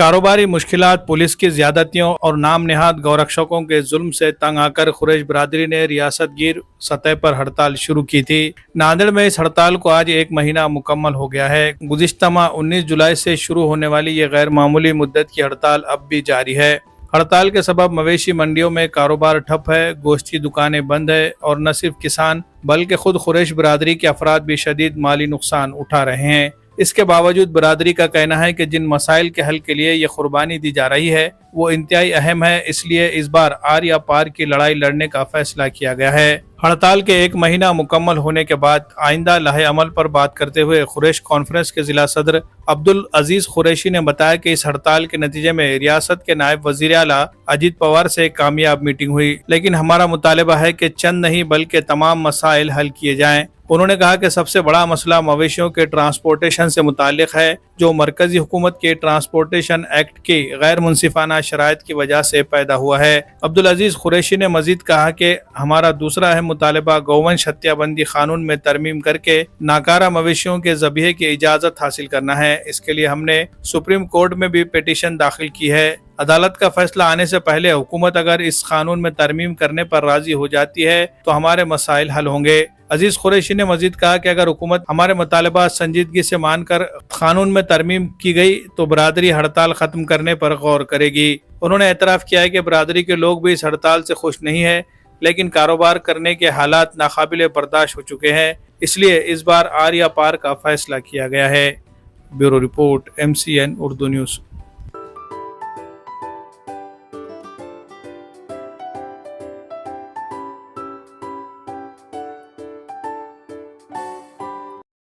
कारोबारी मुश्किलात, पुलिस की ज्यादतियों और नाम नेहाद गौरक्षकों के जुल्म से तंग आकर कुरैश बरादरी ने रियासत गिर सतह पर हड़ताल शुरू की थी। नांदेड़ में इस हड़ताल को आज एक महीना मुकम्मल हो गया है। गुज़िश्ता माह 19 जुलाई से शुरू होने वाली ये गैर मामूली मुद्दत की हड़ताल अब भी जारी है। हड़ताल के सबब मवेशी मंडियों में कारोबार ठप है, गोश्ती दुकानें बंद है और न सिर्फ किसान बल्कि खुद कुरैश बरादरी के अफराद भी शदीद माली नुकसान उठा रहे हैं। इसके बावजूद बरादरी का कहना है कि जिन मसाइल के हल के लिए ये कुर्बानी दी जा रही है वो इंतहाई अहम है, इसलिए इस बार आर या पार की लड़ाई लड़ने का फैसला किया गया है। हड़ताल के एक महीना मुकम्मल होने के बाद आइंदा लाहे अमल पर बात करते हुए कुरैश कॉन्फ्रेंस के जिला सदर अब्दुल अजीज कुरैशी ने बताया कि इस हड़ताल के नतीजे में रियासत के नायब वजीर आला अजीत पवार से कामयाब मीटिंग हुई, लेकिन हमारा मुतालबा है कि चंद नहीं बल्कि तमाम मसाइल हल किए जाएं। उन्होंने कहा कि सबसे बड़ा मसला मवेशियों के ट्रांसपोर्टेशन से मुताल्लिक है, जो मरकजी हुकूमत के ट्रांसपोर्टेशन एक्ट की गैर मुनसिफाना शराइत की वजह से पैदा हुआ है। अब्दुल अजीज कुरैशी ने मजीद कहा कि हमारा दूसरा अहम मुतालबा गौवंश हत्याबंदी कानून में तरमीम करके नाकारा मवेशियों के ज़बीहे की इजाज़त हासिल करना है। इसके लिए हमने सुप्रीम कोर्ट में भी पिटीशन दाखिल की है। अदालत का फैसला आने से पहले हुकूमत अगर इस कानून में तरमीम करने पर राजी हो जाती है तो हमारे मसाइल हल होंगे। अजीज कुरैशी ने मजीद कहा कि अगर हुकूमत हमारे मुतालबा संजीदगी से मानकर कानून में तरमीम की गई तो बरादरी हड़ताल खत्म करने पर गौर करेगी। उन्होंने एतराफ़ किया है कि बरादरी के लोग भी इस हड़ताल से खुश नहीं है, लेकिन कारोबार करने के हालात नाकाबिले बर्दाश्त हो चुके हैं, इसलिए इस बार आर या पार का फैसला किया गया है। Bureau report, MCN Urdu news.